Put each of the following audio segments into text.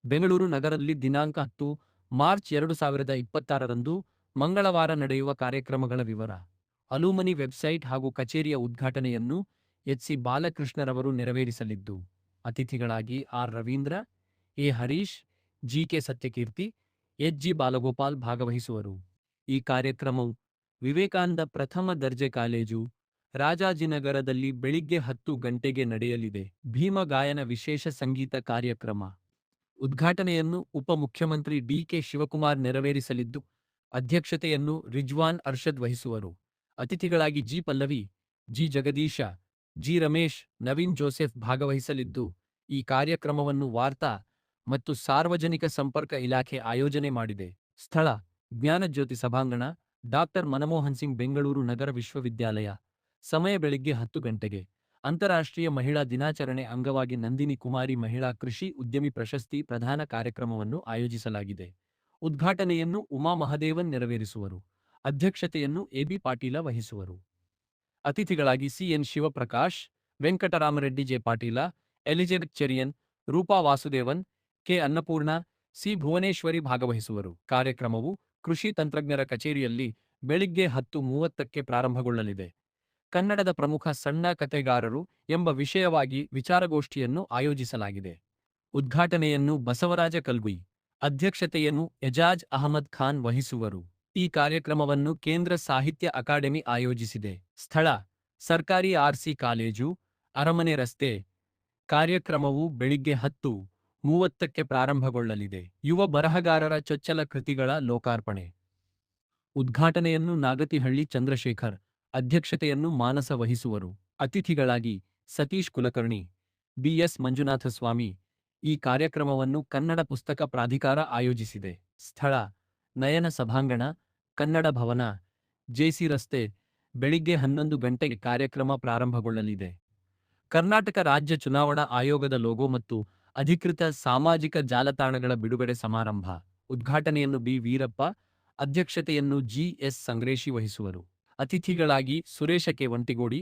ಬೆಂಗಳೂರು ನಗರದಲ್ಲಿ ದಿನಾಂಕ 10 ಮಾರ್ಚ್ 2026ರಂದು ಮಂಗಳವಾರ ನಡೆಯುವ ಕಾರ್ಯಕ್ರಮಗಳ ವಿವರ. ಅಲುಮನಿ ವೆಬ್ಸೈಟ್ ಹಾಗೂ ಕಚೇರಿಯ ಉದ್ಘಾಟನೆಯನ್ನು ಎಚ್.ಸಿ. ಬಾಲಕೃಷ್ಣರವರು ನೆರವೇರಿಸಲಿದ್ದು, ಅತಿಥಿಗಳಾಗಿ R. Ravindra, A. Harish, G K. Satyakirti, H G. Balagopal ಭಾಗವಹಿಸುವರು. ಈ ಕಾರ್ಯಕ್ರಮವು ವಿವೇಕಾನಂದ ಪ್ರಥಮ ದರ್ಜೆ ಕಾಲೇಜು, ರಾಜಾಜಿನಗರದಲ್ಲಿ ಬೆಳಿಗ್ಗೆ 10 ಗಂಟೆಗೆ ನಡೆಯಲಿದೆ. ಭೀಮ ಗಾಯನ ವಿಶೇಷ ಸಂಗೀತ ಕಾರ್ಯಕ್ರಮ. ಉದ್ಘಾಟನೆಯನ್ನು ಉಪಮುಖ್ಯಮಂತ್ರಿ ಡಿ.ಕೆ. ಶಿವಕುಮಾರ್ ನೆರವೇರಿಸಲಿದ್ದು, ಅಧ್ಯಕ್ಷತೆಯನ್ನು ರಿಜ್ವಾನ್ ಅರ್ಷದ್ ವಹಿಸುವರು. ಅತಿಥಿಗಳಾಗಿ G. Pallavi, G. Jagadish, G. Ramesh, Naveen Joseph ಭಾಗವಹಿಸಲಿದ್ದು, ಈ ಕಾರ್ಯಕ್ರಮವನ್ನು ವಾರ್ತಾ ಮತ್ತು ಸಾರ್ವಜನಿಕ ಸಂಪರ್ಕ ಇಲಾಖೆ ಆಯೋಜನೆ ಮಾಡಿದೆ. ಸ್ಥಳ: ಜ್ಞಾನಜ್ಯೋತಿ ಸಭಾಂಗಣ, ಡಾಕ್ಟರ್ ಮನಮೋಹನ್ ಸಿಂಗ್, ಬೆಂಗಳೂರು ನಗರ ವಿಶ್ವವಿದ್ಯಾಲಯ. ಸಮಯ ಬೆಳಿಗ್ಗೆ 10 ಗಂಟೆಗೆ. ಅಂತಾರಾಷ್ಟ್ರೀಯ ಮಹಿಳಾ ದಿನಾಚರಣೆ ಅಂಗವಾಗಿ ನಂದಿನಿ ಕುಮಾರಿ ಮಹಿಳಾ ಕೃಷಿ ಉದ್ಯಮಿ ಪ್ರಶಸ್ತಿ ಪ್ರದಾನ ಕಾರ್ಯಕ್ರಮವನ್ನು ಆಯೋಜಿಸಲಾಗಿದೆ. ಉದ್ಘಾಟನೆಯನ್ನು ಉಮಾ ಮಹದೇವನ್ ನೆರವೇರಿಸುವರು. ಅಧ್ಯಕ್ಷತೆಯನ್ನು ಎ.ಬಿ. ಪಾಟೀಲ ವಹಿಸುವರು. ಅತಿಥಿಗಳಾಗಿ C N. Shivaprakash, Venkataramareddy, J. Patil, Elizabeth Cherian, Roopa Vasudevan, K. Annapurna, C. Bhuvaneshwari ಭಾಗವಹಿಸುವರು. ಕಾರ್ಯಕ್ರಮವು ಕೃಷಿ ತಂತ್ರಜ್ಞರ ಕಚೇರಿಯಲ್ಲಿ ಬೆಳಿಗ್ಗೆ 10:30ಕ್ಕೆ ಪ್ರಾರಂಭಗೊಳ್ಳಲಿದೆ. ಕನ್ನಡದ ಪ್ರಮುಖ ಸಣ್ಣ ಕಥೆಗಾರರು ಎಂಬ ವಿಷಯವಾಗಿ ವಿಚಾರಗೋಷ್ಠಿಯನ್ನು ಆಯೋಜಿಸಲಾಗಿದೆ. ಉದ್ಘಾಟನೆಯನ್ನು ಬಸವರಾಜ ಕಲ್ಗುಯಿ, ಅಧ್ಯಕ್ಷತೆಯನ್ನು ಎಜಾಜ್ ಅಹಮದ್ ಖಾನ್ ವಹಿಸುವರು. ಈ ಕಾರ್ಯಕ್ರಮವನ್ನು ಕೇಂದ್ರ ಸಾಹಿತ್ಯ ಅಕಾಡೆಮಿ ಆಯೋಜಿಸಿದೆ. ಸ್ಥಳ: ಸರ್ಕಾರಿ ಆರ್.ಸಿ. ಕಾಲೇಜು, ಅರಮನೆ ರಸ್ತೆ. ಕಾರ್ಯಕ್ರಮವು ಬೆಳಿಗ್ಗೆ 10:30ಕ್ಕೆ ಪ್ರಾರಂಭಗೊಳ್ಳಲಿದೆ. ಯುವ ಬರಹಗಾರರ ಚೊಚ್ಚಲ ಕೃತಿಗಳ ಲೋಕಾರ್ಪಣೆ. ಉದ್ಘಾಟನೆಯನ್ನು ನಾಗತಿಹಳ್ಳಿ ಚಂದ್ರಶೇಖರ್, ಅಧ್ಯಕ್ಷತೆಯನ್ನು ಮಾನಸ ವಹಿಸುವರು. ಅತಿಥಿಗಳಾಗಿ ಸತೀಶ್ ಕುಲಕರ್ಣಿ, ಬಿ.ಎಸ್. ಮಂಜುನಾಥಸ್ವಾಮಿ. ಈ ಕಾರ್ಯಕ್ರಮವನ್ನು ಕನ್ನಡ ಪುಸ್ತಕ ಪ್ರಾಧಿಕಾರ ಆಯೋಜಿಸಿದೆ. ಸ್ಥಳ: ನಯನ ಸಭಾಂಗಣ, ಕನ್ನಡ ಭವನ, ಜೆ.ಸಿ. ರಸ್ತೆ. ಬೆಳಿಗ್ಗೆ 11 ಗಂಟೆಗೆ ಕಾರ್ಯಕ್ರಮ ಪ್ರಾರಂಭಗೊಳ್ಳಲಿದೆ. ಕರ್ನಾಟಕ ರಾಜ್ಯ ಚುನಾವಣಾ ಆಯೋಗದ ಲೋಗೋ ಮತ್ತು ಅಧಿಕೃತ ಸಾಮಾಜಿಕ ಜಾಲತಾಣಗಳ ಬಿಡುಗಡೆ ಸಮಾರಂಭ. ಉದ್ಘಾಟನೆಯನ್ನು ಬಿ. ವೀರಪ್ಪ, ಅಧ್ಯಕ್ಷತೆಯನ್ನು ಜಿ.ಎಸ್. ಸಂಗ್ರೇಶಿ ವಹಿಸುವರು. ಅತಿಥಿಗಳಾಗಿ ಸುರೇಶ ಕೆ. ವಂಟಿಗೋಡಿ,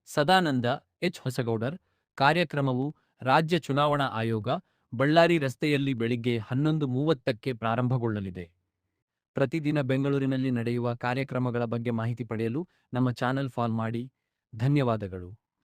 ಸದಾನಂದ ಎಚ್. ಹೊಸಗೌಡರ್. ಕಾರ್ಯಕ್ರಮವು ರಾಜ್ಯ ಚುನಾವಣಾ ಆಯೋಗ, ಬಳ್ಳಾರಿ ರಸ್ತೆಯಲ್ಲಿ ಬೆಳಿಗ್ಗೆ 11:30ಕ್ಕೆ ಪ್ರಾರಂಭಗೊಳ್ಳಲಿದೆ. ಪ್ರತಿದಿನ ಬೆಂಗಳೂರಿನಲ್ಲಿ ನಡೆಯುವ ಕಾರ್ಯಕ್ರಮಗಳ ಬಗ್ಗೆ ಮಾಹಿತಿ ಪಡೆಯಲು ನಮ್ಮ ಚಾನೆಲ್ ಫಾಲೋ ಮಾಡಿ. ಧನ್ಯವಾದಗಳು.